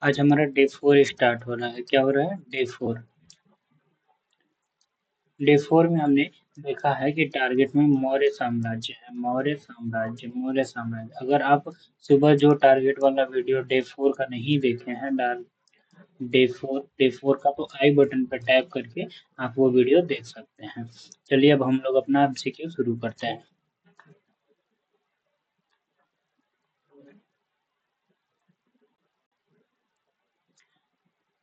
आज हमारा day 4 start हो रहा है। क्या हो रहा है? डे 4। डे 4 में हमने देखा है कि टारगेट में मौर्य साम्राज्य है। मौर्य साम्राज्य। अगर आप सुबह जो टारगेट वाला वीडियो डे 4 का नहीं देखे हैं, डे 4 का, तो आई बटन पर टैप करके आप वो वीडियो देख सकते हैं। चलिए अब हम लोग अपना एमसीक्यू शुरू करते हैं।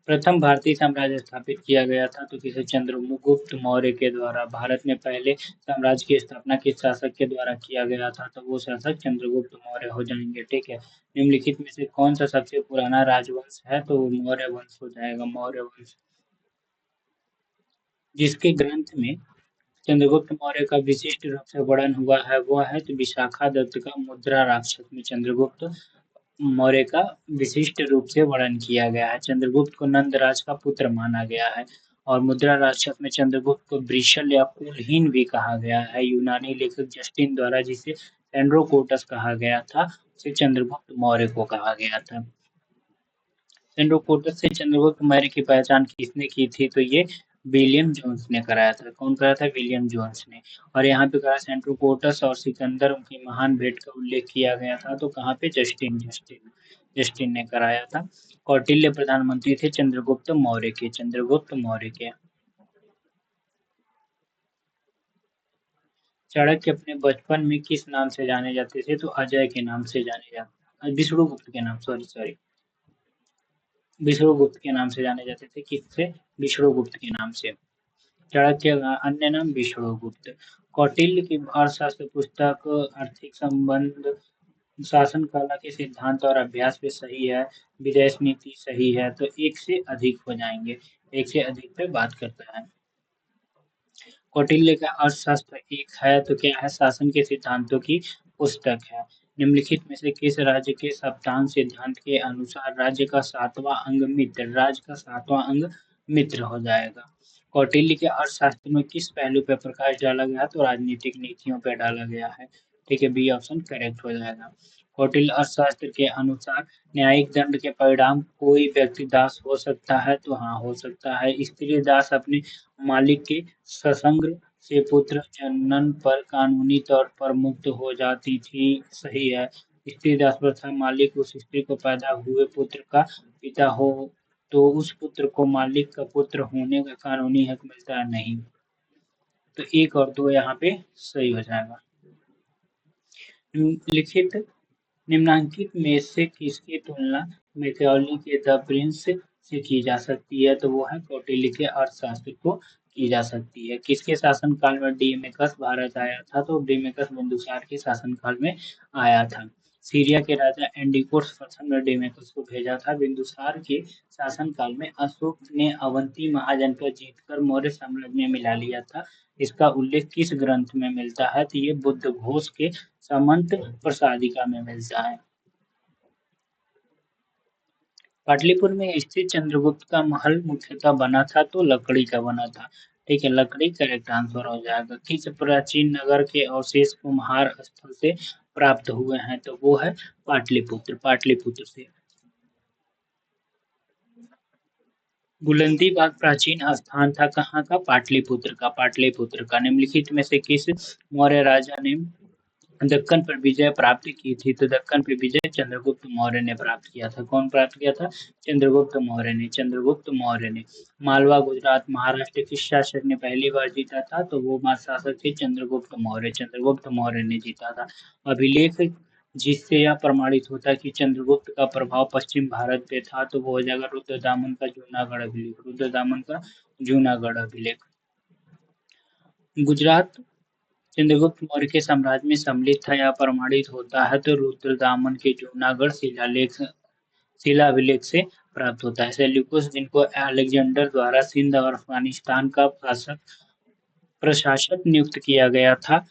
प्रथम भारतीय साम्राज्य स्थापित किया गया था तो किसे? चंद्रगुप्त मौर्य के द्वारा। भारत में पहले साम्राज्य की स्थापना किस शासक के द्वारा किया गया था? तो वो शासक चंद्रगुप्त मौर्य हो जाएंगे। ठीक है। निम्नलिखित में से कौन सा सबसे पुराना राजवंश है? तो वो मौर्य वंश हो जाएगा, मौर्य वंश। जिसके ग्रंथ में चंद्रगुप्त मौर्य का विशिष्ट रूप से वर्णन हुआ है वो है तो विशाखा दत्त का मुद्रा राक्षस में चंद्रगुप्त मौर्य का विशिष्ट रूप से वर्णन किया गया है। चंद्रगुप्त को नंदराज का पुत्र माना गया है। और मुद्रा राक्षस में चंद्रगुप्त को वृषल या कुलहीन भी कहा गया है। यूनानी लेखक जस्टिन द्वारा जिसे एंड्रोकोटस कहा गया था, उसे चंद्रगुप्त मौर्य को कहा गया था। एंड्रोकोटस से चंद्रगुप्त मौर्य की पहचान किसने की थी? तो ये विलियम जोन्स ने कराया था। कौन कराया था? विलियम जोन्स ने। और यहाँ पे कहा एंड्रोकोटस और सिकंदर की महान भेंट का उल्लेख किया गया था। तो कहाँ पे? जस्टिन ने कराया था। कौटिल्य प्रधानमंत्री थे चंद्रगुप्त मौर्य के। चाणक्य अपने बचपन में किस नाम से जाने जाते थे? तो अजय के नाम से जाने जाते, विष्णुगुप्त के नाम, सॉरी, विष्णुगुप्त के नाम से जाने जाते थे। किससे? विष्णुगुप्त के नाम से। चाणक्य का अन्य नाम विष्णुगुप्त। कौटिल्य की अर्थशास्त्र पुस्तक आर्थिक संबंध शासन कला के सिद्धांत और अभ्यास पे सही है, विदेश नीति सही है, तो एक से अधिक हो जाएंगे। एक से अधिक पे बात करता है। कौटिल्य का अर्थशास्त्र एक है तो क्या है? शासन के सिद्धांतों की पुस्तक है। निम्नलिखित में से किस राज्य के सप्तांग सिद्धांत के अनुसार राज्य का सातवां अंग मित्र हो जाएगा? कौटिल्य के अर्थशास्त्र में किस पहलू पर प्रकाश डाला गया? तो राजनीतिक नीतियों पर डाला गया है। ठीक है, बी ऑप्शन करेक्ट हो जाएगा। कौटिल्य अर्थशास्त्र के अनुसार न्यायिक दंड के परिणाम कोई व्यक्ति दास हो सकता है? तो हाँ, हो सकता है। स्त्री दास अपने मालिक के ससंग से पुत्र जनन पर कानूनी तौर पर मुक्त हो जाती थी। सही है। स्त्री दास प्रथा मालिक उस स्त्री को पैदा हुए पुत्र का पिता हो तो उस पुत्र को मालिक का पुत्र होने का कानूनी हक मिलता है? नहीं। तो एक और दो यहाँ पे सही हो जाएगा। लिखित निम्नांकित में से किसकी तुलना मैकेओली के द प्रिंस से की जा सकती है? तो वो है कौटिल्य के अर्थशास्त्र को की जा सकती है। किसके शासनकाल में डीमेकस भारत आया था? तो डीमेकस बिंदुसार के शासनकाल में आया था। सीरिया के राजा एंडिकोस प्रथम ने डीमेकस को भेजा था। बिंदुसार के शासनकाल में अशोक ने अवंती महाजनपद जीतकर मौर्य साम्राज्य में मिला लिया था। इसका उल्लेख किस ग्रंथ में मिलता है? तो ये बुद्ध घोष के समंत प्रसादिका में मिलता है। पाटलिपुत्र में स्थित चंद्रगुप्त का महल मुख्यतः बना था तो लकड़ी का बना था। ठीक है, लकड़ी करेक्ट आंसर हो जाएगा। किस प्राचीन नगर के अवशेष कुम्हार स्थल से प्राप्त हुए हैं? तो वो है पाटलिपुत्र से। बुलंदी बाग प्राचीन स्थान था कहाँ का? पाटलिपुत्र का। निम्नलिखित में से किस मौर्य राजा ने दक्कन पर विजय प्राप्त की थी? तो दक्कन पर विजय चंद्रगुप्त मौर्य ने प्राप्त किया था। कौन प्राप्त किया था? चंद्रगुप्त मौर्य ने। मालवा, गुजरात, महाराष्ट्र किस शासक ने पहली बार जीता था? तो वो शासक थे चंद्रगुप्त मौर्य ने जीता था। अभिलेख जिससे यह प्रमाणित होता है कि चंद्रगुप्त का प्रभाव पश्चिम भारत पे था तो वो हो जाएगा रुद्रदामन का जूनागढ़ अभिलेख। गुजरात चंद्रगुप्त मौर्य के साम्राज्य में सम्मिलित था या प्रमाणित होता है तो रुद्रदामन के जूनागढ़ शिलाभिलेख से प्राप्त होता है। सेल्यूकस जिनको अलेक्जेंडर द्वारा सिंध और अफगानिस्तान का प्रशासक नियुक्त किया गया था,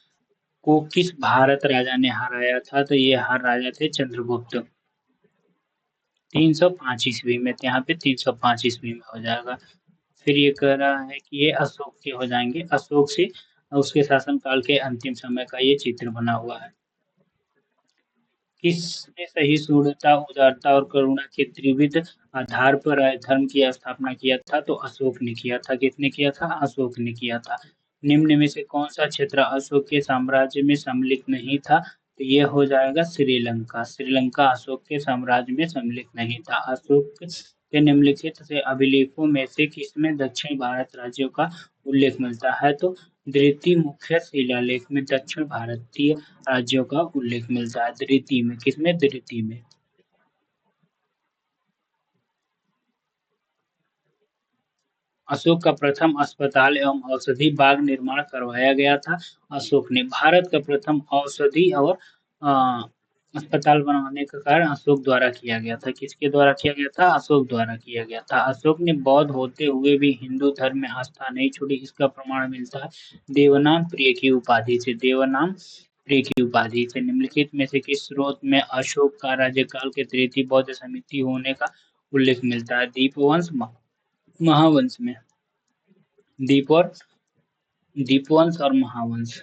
को किस भारत राजा ने हराया था? तो ये हर राजा थे चंद्रगुप्त। 305 ईस्वी में। यहाँ पे 305 ईस्वी में हो जाएगा। फिर ये कह रहा है कि ये अशोक के हो जाएंगे। अशोक से उसके शासनकाल के अंतिम समय का ये चित्र बना हुआ है। किसने सहिष्णुता, उदारता और करुणा के त्रिविध आधार पर राय धर्म की स्थापना किया था? तो अशोक ने किया था। किसने किया था? अशोक ने किया था। निम्न में से कौन सा क्षेत्र अशोक के साम्राज्य में सम्मिलित नहीं था? तो ये हो जाएगा श्रीलंका। श्रीलंका अशोक के साम्राज्य में सम्मिलित नहीं था। अशोक के निम्नलिखित से अभिलेखों में से किसमें दक्षिण भारत राज्यों का उल्लेख मिलता है? तो धृति मुख्य शिलालेख में दक्षिण भारतीय राज्यों का उल्लेख मिलता है। धृति में, किसमें? धृति में। अशोक का प्रथम अस्पताल एवं औषधि बाग निर्माण करवाया गया था अशोक ने। भारत का प्रथम औषधि और अ, अस्पताल बनवाने का कार्य अशोक द्वारा किया गया था। किसके द्वारा किया गया था? अशोक द्वारा किया गया था। अशोक ने बौद्ध होते हुए भी हिंदू धर्म में आस्था नहीं छोड़ी, इसका प्रमाण मिलता है देवनाम प्रिय की उपाधि से। देवनाम प्रिय की उपाधि से। निम्नलिखित में से किस स्रोत में अशोक का राज्यकाल के तृतीय बौद्ध समिति होने का उल्लेख मिलता है? दीपवंश, महावंश में। दीप और दीपवंश और महावंश।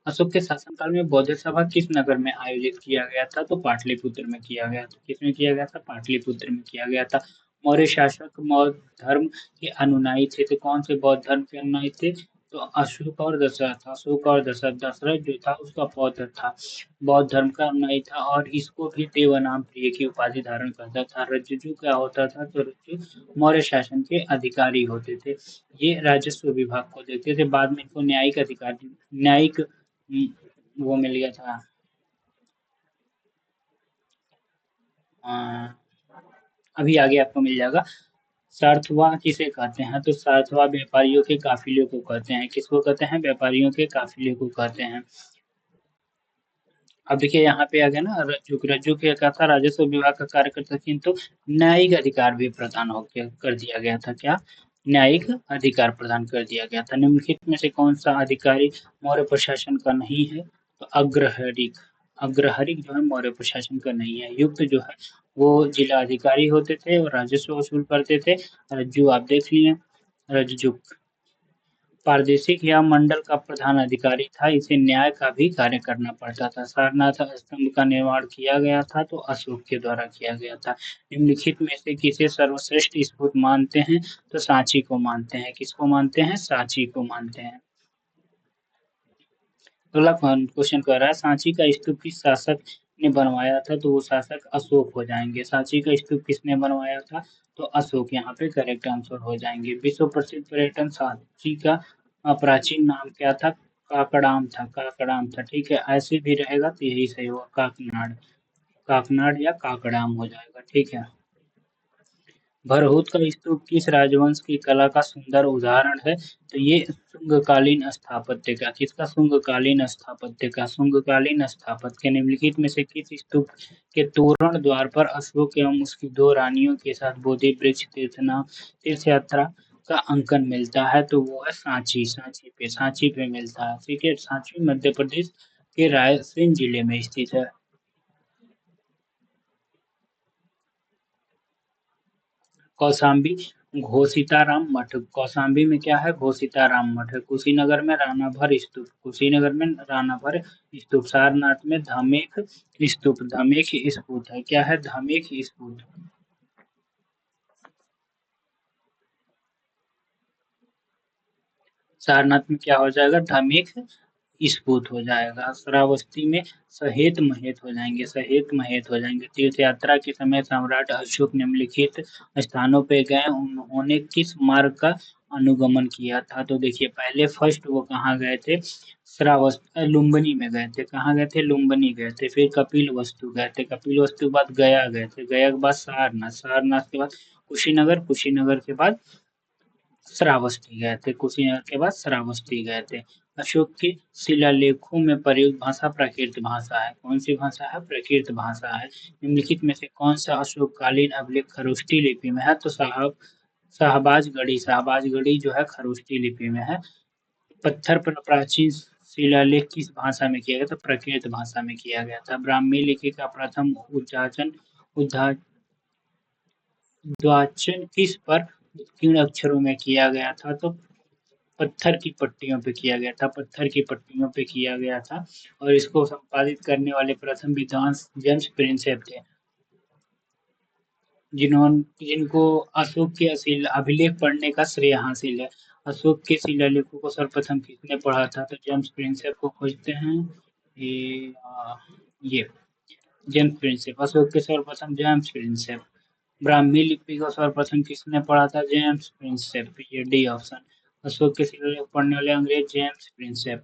अशोक के शासनकाल में बौद्ध सभा किस नगर में आयोजित किया गया था? तो पाटलिपुत्र में किया गया था। किसमें किया गया था? पाटलिपुत्र में किया गया था। मौर्य शासक बौद्ध धर्म के अनुयायी थे, तो कौन से बौद्ध धर्म के अनुयायी थे? तो अशोक और दशरथ। अशोक और दशरथ। दशरथ जो था उसका पौत्र था, बौद्ध धर्म का अनुयायी था और इसको भी देवनाम प्रिय की उपाधि धारण करता था। रज्जु क्या होता था? तो रज्जु मौर्य शासन के अधिकारी होते थे। ये राजस्व विभाग को देखते थे। बाद में इनको न्यायिक अधिकारी, न्यायिक वो मिल गया था। आ, अभी आगे आपको मिल जाएगा। सार्थवा किसे कहते हैं? तो सार्थवा व्यापारियों के काफिले को कहते हैं। किसको कहते हैं? व्यापारियों के काफिले को कहते हैं। अब देखिए यहाँ पे आ गया ना, रज्जु। रज्जु क्या था? राजस्व विभाग का कार्य करता, किंतु न्यायिक अधिकार भी प्रदान हो गया, कर दिया गया था। क्या? न्यायिक अधिकार प्रदान कर दिया गया था। निम्नलिखित में से कौन सा अधिकारी मौर्य प्रशासन का नहीं है? तो अग्रहरिक। अग्रहरिक जो है मौर्य प्रशासन का नहीं है। युक्त जो है वो जिला अधिकारी होते थे और राजस्व वसूल करते थे। रज्जु आप देख लिए। रज्जु प्रादेशिक या मंडल का प्रधान अधिकारी था। इसे न्याय का भी कार्य करना पड़ता था। सारनाथ स्तंभ का निर्माण किया गया था तो अशोक के द्वारा किया गया था। निम्नलिखित में से किसे सर्वश्रेष्ठ स्फूर्त मानते हैं? तो सांची को मानते हैं। किसको मानते हैं? सांची को मानते हैं। अगला क्वेश्चन कह रहा है सांची का स्तूप किस शासक ने बनवाया था? तो वो शासक अशोक हो जाएंगे। सांची का स्तूप किसने बनवाया था? तो अशोक यहाँ पे करेक्ट आंसर हो जाएंगे। विश्व प्रसिद्ध पर्यटन सांची का प्राचीन नाम क्या था? काकड़ाम था। काकड़ाम था। ठीक है, ऐसे भी रहेगा तो यही सही होगा, काकनाड़। काकनाड़ या काकड़ाम हो जाएगा। ठीक है। भरहुत का स्तूप किस राजवंश की कला का सुंदर उदाहरण है? तो ये शुंगकालीन स्थापत्य का। किसका? शुंगकालीन स्थापत्य का। शुंगकालीन स्थापत्य के। निम्नलिखित में से किस स्तूप के तोरण द्वार पर अशोक एवं उसकी दो रानियों के साथ बोधि वृक्ष तीर्थ यात्रा का अंकन मिलता है? तो वो है सांची। सांची पे मिलता है। ठीक है, सांची मध्य प्रदेश के रायसेन जिले में स्थित है। कौशाम्बी घोषिताराम मठ। कौशाम्बी में क्या है? घोषिताराम मठ है। कुशीनगर में राणाभर स्तूप। कुशीनगर में राणाभर स्तूप। सारनाथ में धमेख स्तूप। धमेख स्तूप है। क्या है? धमेख स्तूप। सारनाथ में क्या हो जाएगा? धमेख स्फूत हो जाएगा। श्रावस्ती में सहेत महेत हो जाएंगे। सहेत महेत हो जाएंगे। तीर्थ यात्रा के समय सम्राट अशोक निम्नलिखित स्थानों पे गए, उन्होंने किस मार्ग का अनुगमन किया था? तो देखिए पहले फर्स्ट वो कहाँ गए थे? श्रावस्ती, लुम्बिनी में गए थे। कहाँ गए थे? लुम्बिनी गए थे। फिर कपिल वस्तु गए थे। कपिल वस्तु के बाद गया गए थे। गया के बाद सारनाथ। सारनाथ के बाद कुशीनगर। कुशीनगर के बाद श्रावस्ती गए थे। कुशीनगर के बाद श्रावस्ती गए थे। अशोक के शिलालेखों में प्रयुक्त भाषा प्राकृत भाषा है। कौन सी भाषा है? प्राकृत भाषा है। निम्नलिखित में से कौन सा अशोककालीन अभिलेख खरोष्ठी लिपि में है? तो शाहबाजगढ़ी। शाहबाजगढ़ी जो है खरोष्ठी लिपि में है। पत्थर पर प्राचीन शिलालेख किस भाषा में किया गया? तो प्राकृत भाषा में किया गया था। ब्राह्मी लिपि का प्रथम उद्वाचन किस पर तीन अक्षरों में किया गया था? तो पत्थर की पट्टियों पे किया गया था, पत्थर की पट्टियों पे किया गया था और इसको संपादित करने वाले प्रथम विद्वान जेम्स प्रिंसेप थे, जिनको अशोक के अभिलेख पढ़ने का श्रेय हासिल है। अशोक के शिलालेखों को सर्वप्रथम किसने पढ़ा था? तो जेम्स प्रिंसेप को खोजते हैं। ये ये जेम्स प्रिंसेप, अशोक के सर्वप्रथम जेम्स प्रिंसेप। ब्राह्मी लिपि को सर्वप्रथम किसने पढ़ा था? जेम्स प्रिंसेप, ये डी ऑप्शन। अशोक के शिलालेख पढ़ने वाले अंग्रेज जेम्स प्रिंसेप।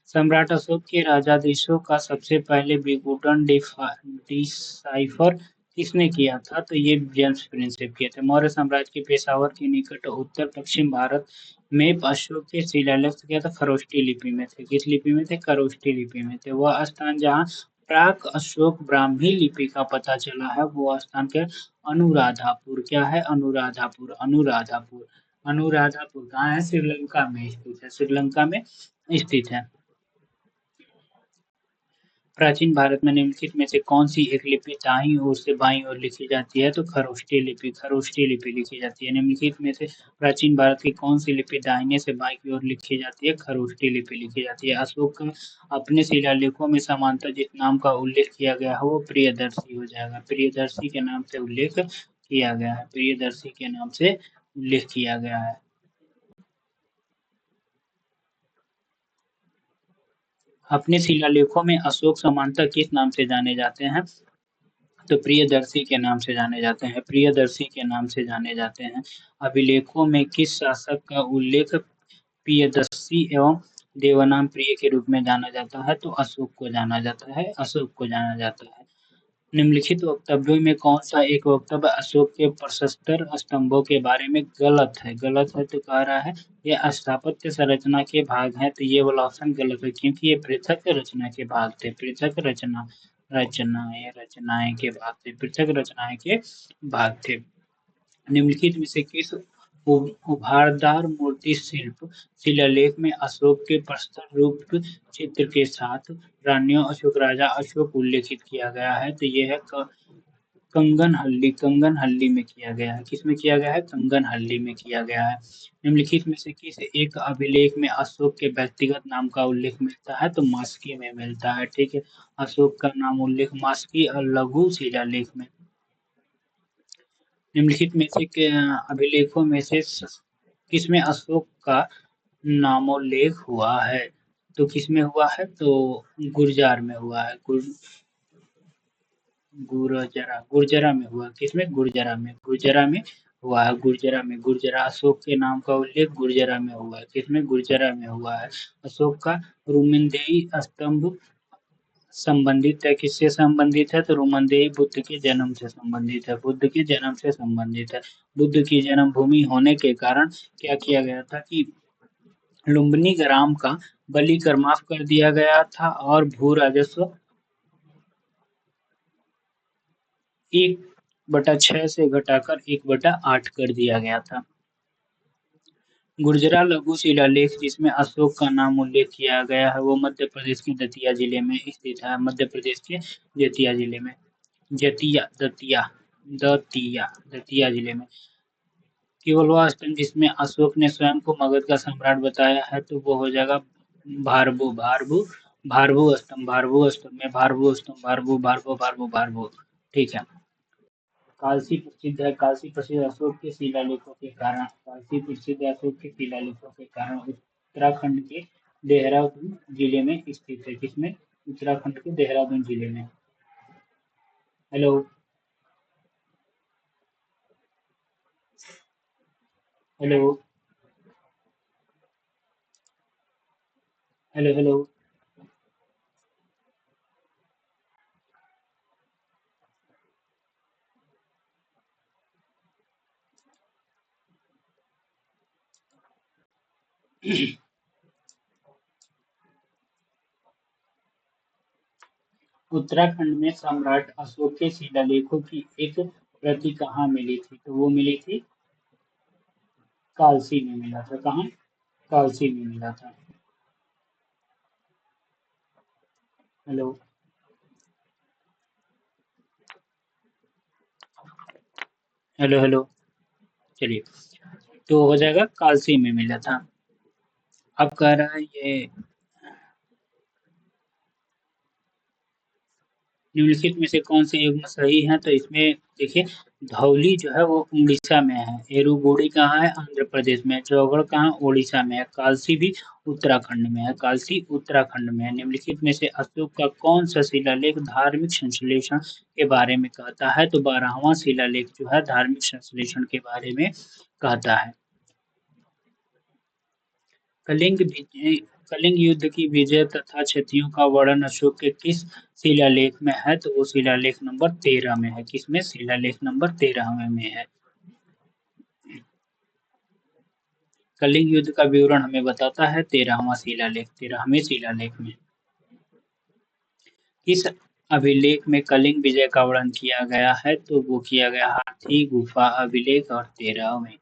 सम्राट अशोक के राजाधीशों का सबसे पहले विघटन डिसाइफर किसने किया था? तो ये जेम्स प्रिंसेप किए थे। मौर्य साम्राज्य के पेशावर के निकट उत्तर पश्चिम भारत में अशोक के शिलालेख किया था, खरोष्टी लिपि में थे। किस लिपि में थे? खरोष्टी लिपि में थे। वह स्थान जहाँ प्राक अशोक ब्राह्मी लिपि का पता चला है, वो स्थान के अनुराधापुर। क्या है? अनुराधापुर, अनुराधापुर। अनुराधापुर कहाँ है? श्रीलंका में स्थित है, श्रीलंका में स्थित है। प्राचीन भारत में निम्नलिखित में से कौन सी एक लिपि दाईं ओर से बाईं ओर लिखी जाती है? तो खरोष्टी लिपि, खरोष्टी लिपि लिखी जाती है। निम्नलिखित में से प्राचीन भारत की कौन सी लिपि दाहिने से बाईं की ओर लिखी जाती है? खरोष्टी लिपि लिखी जाती है। अशोक का अपने शिलालेखों में समांतर जिस नाम का उल्लेख किया गया है वो प्रियदर्शी हो जाएगा। प्रियदर्शी के नाम से उल्लेख किया गया है, प्रियदर्शी के नाम से उल्लेख किया गया है। अपने शिलालेखों में अशोक समांतर किस नाम से जाने जाते हैं? तो प्रियदर्शी के नाम से जाने जाते हैं, प्रियदर्शी के नाम से जाने जाते हैं। अभिलेखों में किस शासक का उल्लेख प्रियदर्शी एवं देवनाम प्रिय के रूप में जाना जाता है? तो अशोक को जाना जाता है, अशोक को जाना जाता है। निम्नलिखित वक्तव्यों में कौन सा एक वक्तव्य अशोक के प्रशस्तर स्तंभों के बारे में गलत है? गलत है तो कह रहा है ये स्थापत्य संरचना के भाग हैं, तो ये वाला ऑप्शन गलत है क्योंकि ये पृथक रचना के भाग थे। पृथक रचना, रचनाएं के भाग थे, पृथक रचनाएं के भाग थे। निम्नलिखित में से किस उभारदार मूर्ति शिल्प शिलालेख में अशोक के प्रस्तर रूप चित्र के साथ रानियों अशोक, राजा अशोक उल्लेखित किया गया है? तो ये है कंगनहल्ली, कंगनहल्ली में किया गया है। किस में किया गया है? कंगनहल्ली में किया गया है। निम्नलिखित में से किस एक अभिलेख में अशोक के व्यक्तिगत नाम का उल्लेख मिलता है? तो मास्की में मिलता है। ठीक है, अशोक का नाम उल्लेख मास्की और लघु शिलालेख में। निम्नलिखित में से अभिलेखों में से किसमें अशोक का नामोल्लेख हुआ है? तो किसमें हुआ है? तो गुर्जार में हुआ है। गुर्जरा, गुर्जरा में हुआ। किसमें? गुर्जरा में, गुर्जरा में हुआ है। गुर्जरा में, गुर्जरा अशोक के नाम का उल्लेख गुर्जरा में हुआ है। किसमें? गुर्जरा में हुआ है। अशोक का रुमेंदेई स्तंभ संबंधित है, किससे संबंधित है? तो रुमेंदेई बुद्ध के जन्म से संबंधित है, बुद्ध के जन्म से संबंधित है। बुद्ध की जन्मभूमि होने के कारण क्या किया गया था कि लुम्बिनी ग्राम का बलि कर माफ कर दिया गया था और भू राजस्व 1/6 से घटाकर 1/8 कर दिया गया था। गुर्जरा लघु शिलालेख जिसमें अशोक का नाम उल्लेख किया गया है वो मध्य प्रदेश के दतिया जिले में स्थित है। मध्य प्रदेश के दतिया जिले में, जतिया, दतिया, दतिया, दतिया जिले में। केवल वह स्तंभ जिसमें अशोक ने स्वयं को मगध का सम्राट बताया है तो वो हो जाएगा भारभू, भारभू, भारभू स्तंभ, भारभू स्तंभ में भारभू स्तंभ, भारभू, भारभू, भारभू, भारभू। ठीक है। कालसी प्रसिद्ध है, कालसी प्रसिद्ध अशोक के शिलालेखों के कारण, कालसी प्रसिद्ध अशोक के शिलालेखों के कारण उत्तराखंड के देहरादून जिले में स्थित है। किसमें? उत्तराखंड के देहरादून जिले में। Hello, hello, hello, hello. Uttarakhand में सम्राट अशोक के शिलालेखों की एक प्रति कहाँ मिली थी? तो वो मिली थी कालसी में मिला था। कहाँ? कालसी में मिला था। Hello, hello, hello. चलिए, तो हो जाएगा कालसी में मिला था। अब कह रहा है ये निम्नलिखित में से कौन से युग्म सही है, तो इसमें देखिए धौली जो है वो उड़ीसा में है, एरुगोड़ी कहाँ है, आंध्र प्रदेश में है, चौगढ़ कहाँ, उड़ीसा में है, कालसी भी उत्तराखंड में है, कालसी उत्तराखंड में है। निम्नलिखित में से अशोक का कौन सा शिलालेख धार्मिक संश्लेषण के बारे में कहता है, तो 12वां शिलालेख जो है धार्मिक संश्लेषण के बारे में कहता है। कलिंग विजय कलिंग युद्ध की विजय तथा क्षतियों का वर्णन अशोक के किस शिलालेख में है, तो वो शिलालेख नंबर 13 में है। किसमें? शिलालेख नंबर 13 में है। कलिंग युद्ध का विवरण हमें बताता है 13वें शिलालेख में। किस अभिलेख में कलिंग विजय का वर्णन किया गया है, तो वो किया गया हाथी गुफा अभिलेख और 13वें।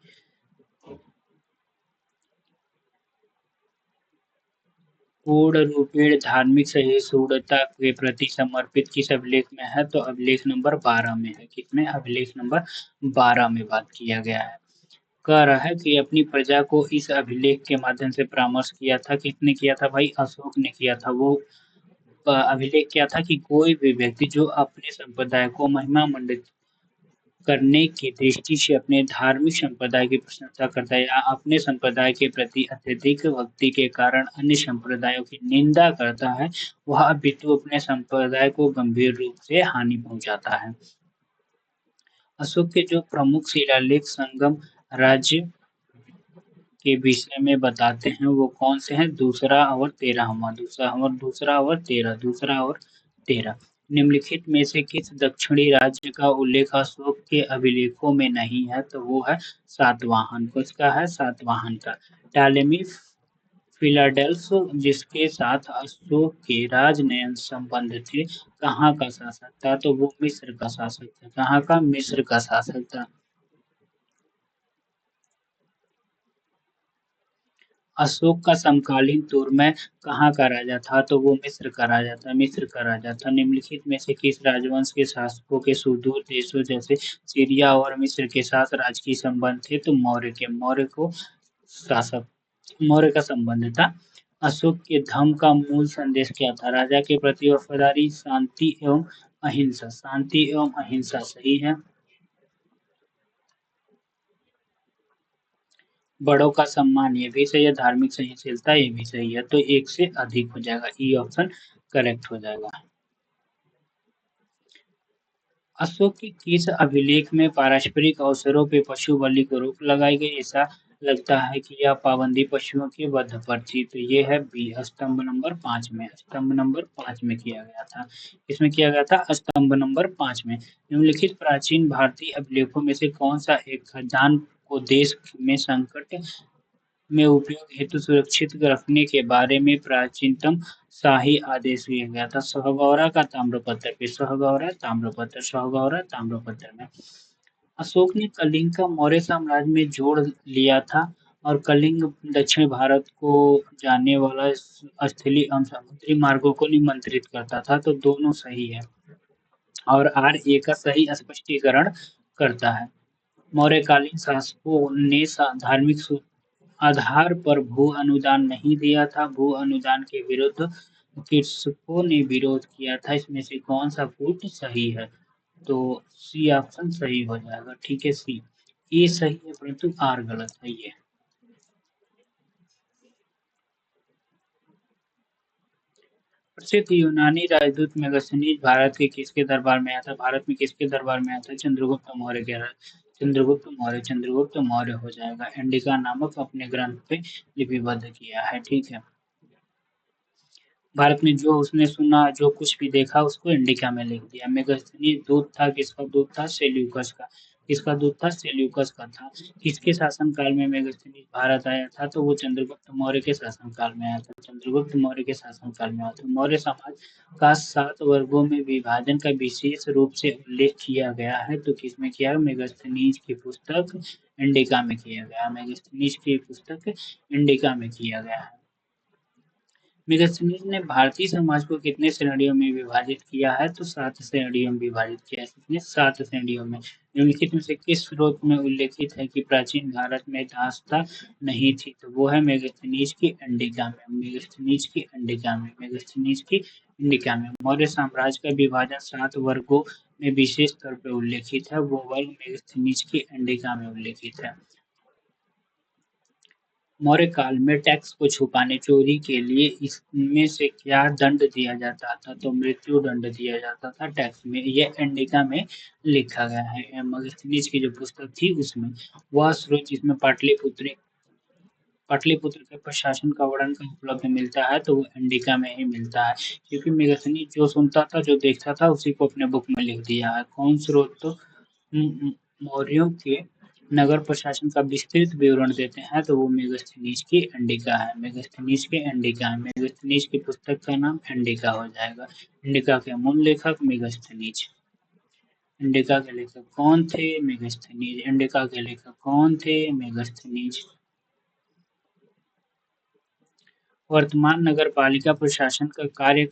पूर्ण रूपेण धार्मिक सहिष्णुता के प्रति समर्पित किस अभिलेख में है, तो अभिलेख नंबर 12 में है। किसमें? अभिलेख नंबर 12 में बात किया गया है। कह रहा है कि अपनी प्रजा को इस अभिलेख के माध्यम से परामर्श किया था। किसने किया था भाई? अशोक ने किया था। वो अभिलेख क्या था कि कोई भी व्यक्ति जो अपने संप्रदाय को महिमा मंडित करने की दृष्टि से अपने धार्मिक संप्रदाय की प्रशंसा करता है या अपने संप्रदाय के प्रति अत्यधिक भक्ति के कारण अन्य संप्रदायों की निंदा करता है, वह अपितु अपने संप्रदाय को गंभीर रूप से हानि पहुंचाता है। अशोक के जो प्रमुख शिलालेख संगम राज्य के विषय में बताते हैं वो कौन से हैं? दूसरा और तेरह। निम्नलिखित में से किस दक्षिणी राज्य का उल्लेख अशोक के अभिलेखों में नहीं है, तो वो है सातवाहन। किसका है? सातवाहन का। टालेमी फिलाडेल्फ जिसके साथ अशोक के राजनयन संबंध थे, कहाँ का शासक था, तो वो मिस्र का शासक था। कहाँ का? मिस्र का शासक था। अशोक का समकालीन तुर्मै कहाँ का राजा था, तो वो मिस्र का राजा था। निम्नलिखित में से किस राजवंश के शासकों के सुदूर देशों जैसे सीरिया और मिस्र के साथ राजकीय संबंध थे, तो शासक मौर्य का संबंध था। अशोक के धम्म का मूल संदेश क्या था? राजा के प्रति वफादारी, शांति एवं अहिंसा। शांति एवं अहिंसा सही है। बड़ों का सम्मान ये भी सही है, धार्मिक सहनशीलता ये भी सही है, तो एक से अधिक हो जाएगा। ई ऑप्शन करेक्ट हो जाएगा। अशोक के किस अभिलेख में पारस्परिक अवसरों पे पशु बलि को रोक लगाई गई? ऐसा लगता है कि यह पाबंदी पशुओं के वध पर थी, तो ये है बी, स्तंभ नंबर 5 में किया गया था। इसमें किया गया था स्तंभ नंबर 5 में। निम्नलिखित प्राचीन भारतीय अभिलेखों में से कौन सा एक खदान को देश में संकट में उपयोग हेतु सुरक्षित रखने के बारे में प्राचीनतम शाही आदेश दिया गया था? सहगौरा का ताम्रपत्र पे सहगौरा ताम्रपत्र में। अशोक ने कलिंग का मौर्य साम्राज्य में जोड़ लिया था और कलिंग दक्षिण भारत को जाने वाला स्थलीय एवं समुद्री मार्गों को निमंत्रित करता था, तो दोनों सही है और आर ए का सही स्पष्टीकरण करता है। मौर्यकालीन शासकों ने धार्मिक आधार पर भू अनुदान नहीं दिया था। भू अनुदान के विरुद्ध किसको ने विरोध किया था? इसमें से कौन सा पुट सही है? तो सी ऑप्शन सही हो जाएगा। ठीक है, सी। ए सही है परंतु आर गलत है ये। प्रसिद्ध यूनानी राजदूत मेगास्थनीज भारत के किसके दरबार में आया था? भारत में किसके दरबार में आया था? चंद्रगुप्त मौर्य हो जाएगा। इंडिका नामक अपने ग्रंथ पे लिपिबद्ध किया है। ठीक है। भारत में जो उसने सुना, जो कुछ भी देखा उसको इंडिका में लिख दिया। मेगास्थनीज दूत था, किसका दूत था? सेल्यूकस का। किसका दूत था? सेल्यूकस का था। किसके शासनकाल में मेगास्थनीज भारत आया था? तो वो चंद्रगुप्त मौर्य के शासनकाल में आया था। चंद्रगुप्त मौर्य के शासनकाल में आया था। मौर्य समाज का 7 वर्गों में विभाजन का विशेष रूप से उल्लेख किया गया है, तो किसमें किया? मेगास्थनीज की पुस्तक इंडिका में किया गया। मेगास्थनीज की पुस्तक इंडिका में किया गया है। मेगास्थनीज ने भारतीय समाज को कितने श्रेणियों में विभाजित किया है? तो 7 श्रेणियों में विभाजित किया है। कितने? 7 श्रेणियों में। निम्नलिखित में से किस स्रोत में उल्लेखित है कि प्राचीन भारत में दास्ता नहीं थी? तो वो है मेगास्थनीज की इंडिका में। मेगास्थनीज की इंडिका में। मेगास्थनीज की इंडिका में। मौर्य साम्राज्य का विभाजन 7 वर्गों में विशेष तौर पर उल्लेखित है। वो वर्ग मेगास्थनीज की इंडिका में उल्लेखित है। मौर्य काल में टैक्स को छुपाने चोरी के लिए इसमें से क्या दंड दिया जाता था? तो मृत्यु दंड दिया जाता था टैक्स में। यह इंडिका में लिखा गया है। मगस्थनीज की जो पुस्तक थी उसमें वह स्रोत जिसमें पाटलिपुत्र के प्रशासन का वर्णन का उपलब्ध मिलता है तो वो इंडिका में ही मिलता है, क्योंकि मेगस्थनीज जो सुनता था जो देखता था उसी को अपने बुक में लिख दिया है। कौन स्रोत? तो मौर्यों के नगर प्रशासन का विस्तृत विवरण देते हैं तो वो मेगस्थनीज की इंडिका है। मेगस्थनीज की इंडिका है। मेगस्थनीज की पुस्तक का नाम इंडिका हो जाएगा। इंडिका के मूल लेखक मेगस्थनीज। इंडिका के लेखक कौन थे? मेगस्थनीज। इंडिका के लेखक कौन थे? मेगस्थनीज। वर्तमान नगरपालिका प्रशासन का कार्य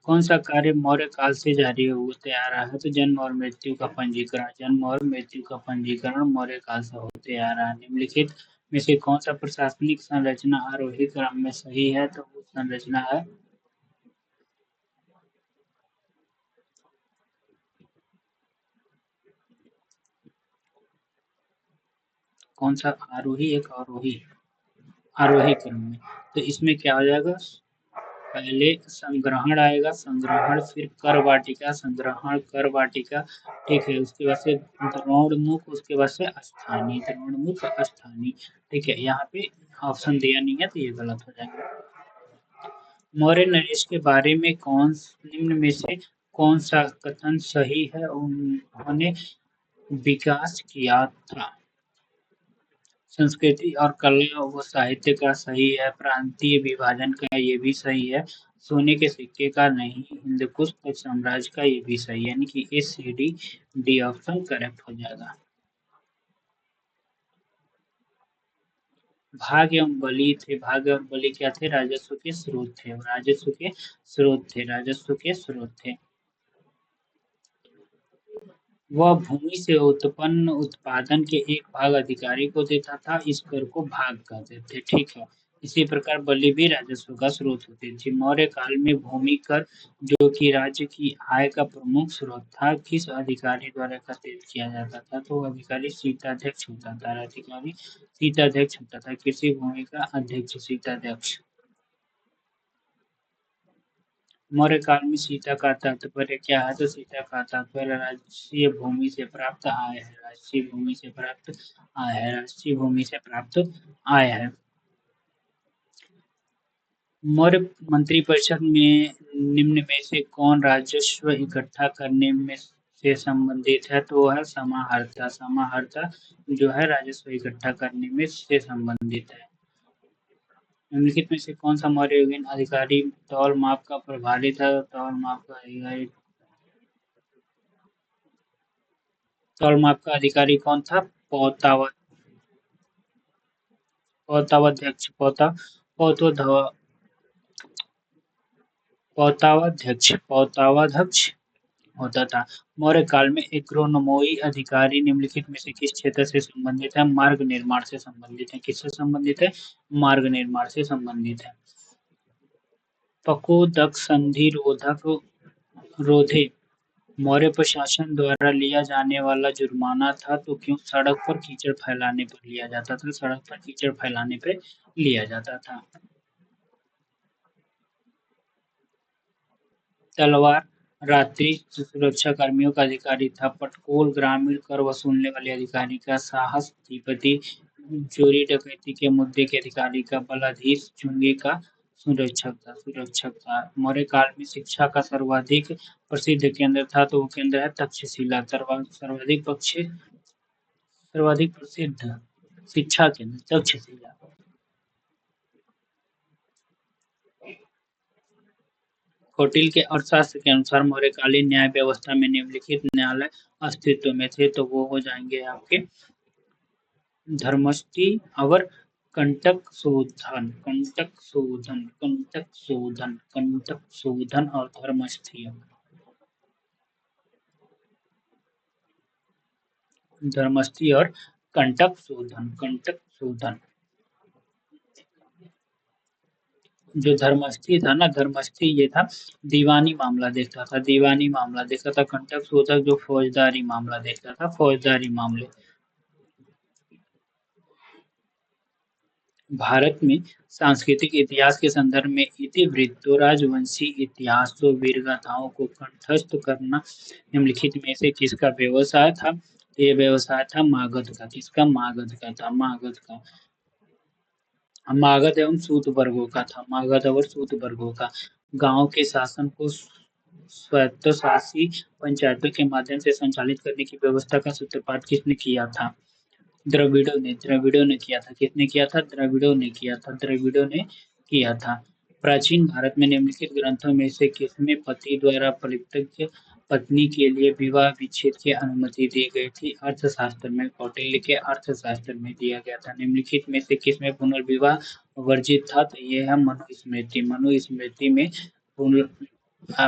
कौन सा कार्य मौर्य काल से जारी होते आ रहा है? तो जन्म और मृत्यु का पंजीकरण। जन्म और मृत्यु का पंजीकरण मौर्य काल से होते आ रहा है। निम्नलिखित में से कौन सा प्रशासनिक संरचना आरोही क्रम में सही है? तो वो संरचना है कौन सा? आरोही, एक आरोही, आरोही क्रम में। तो इसमें क्या हो जाएगा? पहले संग्रहण आएगा, संग्रहण, फिर कर वाटिका, संग्रहण, कर वाटिका, ठीक है। उसके बाद से द्रोणमुख, उसके बाद से स्थानीय, द्रोणमुख, स्थानीय, ठीक है। यहाँ पे ऑप्शन दिया नहीं है तो ये गलत हो जाएगा। मौर्य नरेश के बारे में निम्न में से कौन सा कथन सही है? उन्होंने विकास किया था। संस्कृति और कला व साहित्य का सही है। प्रांतीय विभाजन का ये भी सही है। सोने के सिक्के का नहीं। हिंदकुश तक साम्राज्य का ये भी सही है। यानी कि A C D D option correct हो जाएगा। भाग एवं बलि थे। भाग और बलि क्या थे? राजस्व के स्रोत थे। राजस्व के स्रोत थे। राजस्व के स्रोत थे। वह भूमि से उत्पन्न उत्पादन के एक भाग अधिकारी को देता था। इस कर को भाग कहते थे, ठीक है। इसी प्रकार बलि भी राजस्व का स्रोत होते थे। मौर्य काल में भूमि कर, जो कि राज्य की आय का प्रमुख स्रोत था, किस अधिकारी द्वारा एकत्रित किया जाता था? तो अधिकारी सीताध्यक्ष होता था। अधिकारी सीताध्यक्ष होता था। कृषि भूमि का अध्यक्ष सीताध्यक्ष। मौर्य काल में सीता का तात्पर्य क्या है? तो सीता का तात्पर्य राजस्व भूमि से प्राप्त आय है। राजस्व भूमि से प्राप्त आय है। राजस्व भूमि से प्राप्त आय है। मौर्य मंत्रिपरिषद में निम्न में से कौन राजस्व इकट्ठा करने में से संबंधित है? तो वह है समाहर्ता। समाहर्ता जो है राजस्व इकट्ठा करने में से संबंधित है। निम्नलिखित में से कौन सा मौर्ययुगीन अधिकारी तौल माप का प्रभारी था? तौल माप का अधिकारी तौलमाप का अधिकारी कौन था? पौतावाध्यक्ष। पौतावाध्यक्ष होता था। मौर्य काल में एग्रोनोमोई अधिकारी निम्नलिखित में से किस क्षेत्र से संबंधित है? मार्ग निर्माण से संबंधित है। किससे संबंधित है? मार्ग निर्माण से संबंधित है। पकोदक संधि रोधे मौर्य प्रशासन द्वारा लिया जाने वाला जुर्माना था। तो क्यों? सड़क पर कीचड़ फैलाने पर लिया जाता था। सड़क पर कीचड़ फैलाने पर लिया जाता था। तलवार रात्रि सुरक्षा कर्मियों का अधिकारी था। पटकोल ग्रामीण कर वसूलने वाले अधिकारी का। साहस अधिपति चोरी डकैती के मुद्दे के अधिकारी का। बलाधीश चुंगी का सुरक्षक था। मौर्य काल में शिक्षा का सर्वाधिक प्रसिद्ध केंद्र था तो वो केंद्र है तक्षशिला। सर्वाधिक प्रसिद्ध शिक्षा केंद्र तक्षशिला। कौटिल्य के अर्थशास्त्र के अनुसार मौर्यकालीन न्याय व्यवस्था में निम्नलिखित न्यायालय अस्तित्व में थे। तो वो हो जाएंगे आपके धर्मस्थी और कंटक शोधन, कंटक शोधन, कंटक शोधन, कंटक शोधन और धर्मस्थीय, धर्मस्थीय और कंटक शोधन, कंटक शोधन। जो धर्मस्थी था ना, धर्मस्थी ये था दीवानी मामला देखता था, दीवानी मामला देखता था। कंटक शोधक जो फौजदारी मामला देखता था, फौजदारी मामले। भारत में सांस्कृतिक इतिहास के संदर्भ में इतिवृत्तों, राजवंशी इतिहासों, वीरगाथाओं को कंठस्थ करना निम्नलिखित में से किसका व्यवसाय था? ये व्यवसाय था मागध का। किसका? मागध का था, मागध का। मागध एवं सूत वर्गों का था, मागध और सूत वर्गों का। गांव के शासन को स्वायत्तशासी पंचायतों के माध्यम से संचालित करने की व्यवस्था का सूत्रपात किसने किया था? द्रविड़ों ने, द्रविड़ों ने किया था। किसने किया था? द्रविड़ों ने किया था, द्रविड़ों ने किया था। प्राचीन भारत में निम्नलिखित ग्रंथों में से किसमें पति द्वारा परित्यक्त पत्नी के लिए विवाह विच्छेद की अनुमति दी गई थी? अर्थशास्त्र में, कौटिल्य के अर्थशास्त्र में दिया गया था। निम्नलिखित में से किसमें पुनर्विवाह वर्जित था? तो ये है मनुस्मृति, मनुस्मृति में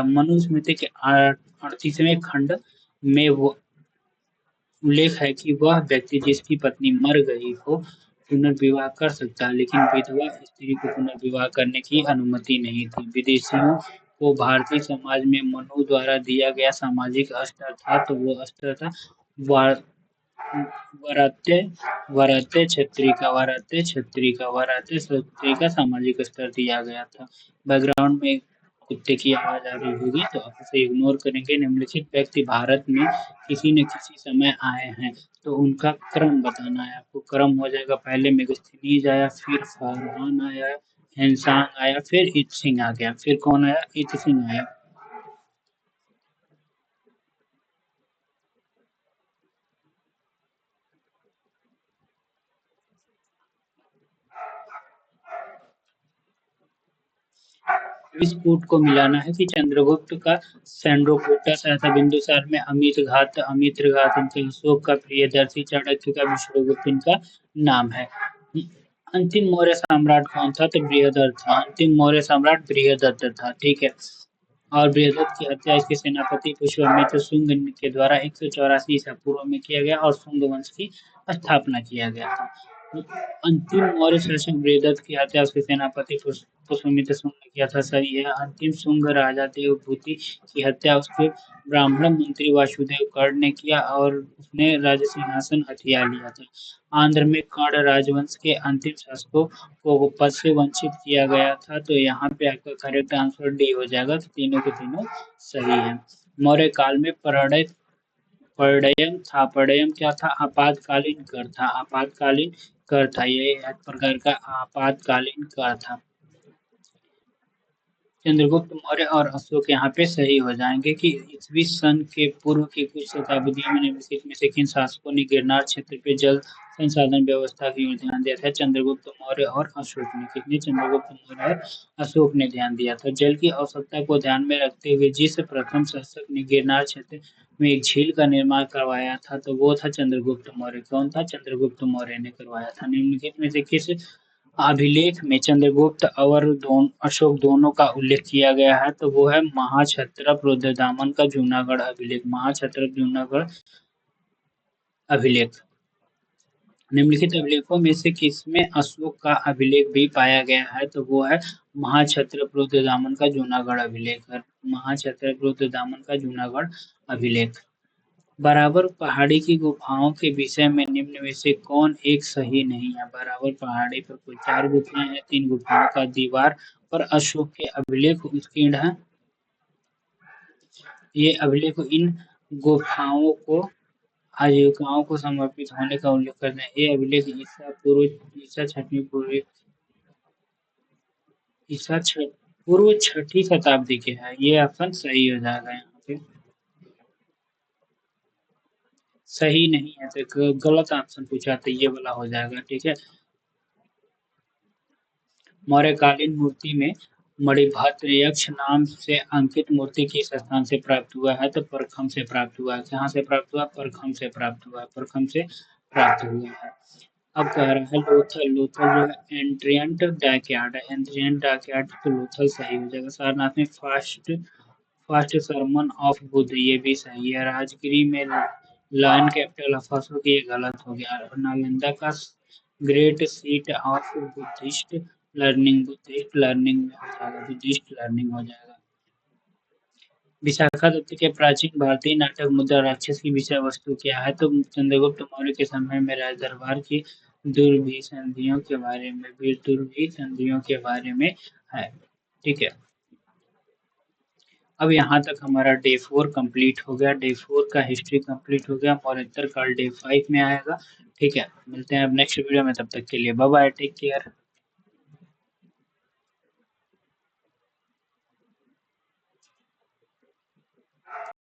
मनुस्मृति के 38वें खंड में वो उल्लेख है कि वह व्यक्ति जिसकी पत्नी मर गई हो पुनर्विवाह कर सकता है, लेकिन विधवा स्त्री को पुनर्विवाह करने की अनुमति नहीं थी। विदेशियों को भारतीय समाज में मनु द्वारा दिया गया सामाजिक स्तर था, तो वो स्तर था वरात्य, वरात्य क्षत्रिय का, वरात्य क्षत्रिय का, वरात्य क्षत्रिय का सामाजिक स्तर दिया गया था। बैकग्राउंड में कुत्ते की आवाज आ रही होगी तो आप उसे इग्नोर करेंगे। निम्नलिखित व्यक्ति भारत में किसी न किसी समय आए हैं, तो उनका क्रम बताना है आपको। क्रम हो जाएगा, पहले मेगस्थनीज आया, फिर फारहान आया, हेनसांग आया, फिर इत सिंह आ गया। फिर कौन आया? इत सिंह आया। विस्फोट को मिलाना है कि चंद्रगुप्त का सैंड्रोकोटस आया था बिंदुसार में, अमितघात, अमित्रघात इनका, अशोक का प्रियदर्शी, चाणक्य का विश्वगुप्त इनका नाम है। अंतिम मौर्य सम्राट कौन था? तो बृहदत्त था। अंतिम मौर्य सम्राट बृहदत्त था, ठीक है। और बृहदत्त की हत्या इसके सेनापति पुष्यमित्र शुंग के द्वारा 184 ईसा पूर्व में किया गया और शुंग वंश की स्थापना किया गया था। अंतिम मौर्य शासक बृहदत्त की हत्या उसके सेनापति पुष्यमित्र शुंग ने किया था, सही है। अंतिम शुंग राजा देवभूति की हत्या उसके ब्राह्मण मंत्री वासुदेव कर्ण ने किया और उसने राज सिंहासन हथिया लिया था। आंध्र में कर्ण राजवंश के अंतिम शासकों को पद से वंचित किया गया था, तो यहाँ पे आपका करेक्ट आंसर डी हो जाएगा। तो तीनों के तीनों सही है। मौर्य काल में पड़यम था। पड़यम क्या था? आपातकालीन कर था, आपातकालीन कर था। ये एक प्रकार का आपातकालीन कर था। चंद्रगुप्त मौर्य और अशोक यहाँ पे सही हो जाएंगे कि ईसवी सन के पूर्व की कुछ शताब्दियों में निम्नलिखित में से किन शासकों ने गिरनार क्षेत्र पे जल संसाधन व्यवस्था की ओर ध्यान दिया था? चंद्रगुप्त मौर्य और अशोक ने। कितने? चंद्रगुप्त मौर्य और अशोक ने ध्यान दिया था। जल की आवश्यकता को ध्यान में रखते हुए जिस प्रथम शासक ने गिरनार क्षेत्र में एक झील का निर्माण करवाया था, तो वो था चंद्रगुप्त मौर्य। कौन था? चंद्रगुप्त मौर्य ने करवाया था। निम्नलिखित में से किस अभिलेख में चंद्रगुप्त और अशोक दोनों का उल्लेख किया गया है? तो वो है महाक्षत्रप रुद्रदामन का जूनागढ़ अभिलेख, महाक्षत्रप जूनागढ़ अभिलेख। निम्नलिखित अभिलेखों में से किसमें अशोक का अभिलेख भी पाया गया है? तो वो है महाक्षत्रप रुद्रदामन का जूनागढ़ अभिलेख है, महाक्षत्रप रुद्रदामन का जूनागढ़ अभिलेख। बराबर पहाड़ी की गुफाओं के विषय में निम्न में से कौन एक सही नहीं है? बराबर पहाड़ी पर कुल 4 गुफाएं हैं, 3 गुफाओं का दीवार पर अशोक के अभिलेख उत्कीर्ण है। ये अभिलेख इन गुफाओं को आजीविकाओं को समर्पित होने का उल्लेख करते हैं। ये अभिलेख ईसा छठवीं पूर्व ईसा पूर्व 6ठी शताब्दी के हैं। ये ऑप्शन सही हो जाएगा यहाँ पे। सही नहीं है तो गलत ऑप्शन पूछा तो ये वाला हो जाएगा, ठीक है। मौर्यकालीन मूर्ति में मणिभद्र यक्ष नाम से अंकित मूर्ति किस स्थान से प्राप्त हुआ है? तो परखम से प्राप्त हुआ है। कहाँ से प्राप्त हुआ? परखम से प्राप्त हुआ है, परखम से प्राप्त हुआ है। अब कह रहा है लोथल, लोथल जो है एंट्रियंट डैकयार्ड है, एंट्रियंट डैकयार्ड तो लोथल सही हो जाएगा। सारनाथ में fast first sermon of Buddha, ये भी सही है। राजगिरी में लायन कैपिटल ऑफ अशोक, ये गलत हो गया। नालंदा का great seat of Buddhist learning में हो जाएगा, बुद्धिस्ट लर्निंग हो जाएगा। विशाखा दत्त के प्राचीन भारतीय नाटक मुद्रा राक्षस की विषय वस्तु क्या है? तो चंद्रगुप्त मौर्य के समय में राज दरबार की दुर्भिसंधियों के बारे में, दुर्भिसंधियों के बारे में है। ठीक है, अब यहाँ तक हमारा डे 4 कंप्लीट हो गया। डे 4 का हिस्ट्री कंप्लीट हो गया। मौर्योत्तर काल डे 5 में आएगा। ठीक है, मिलते हैं अब नेक्स्ट वीडियो में, तब तक के लिए बाय बाय, टेक केयर।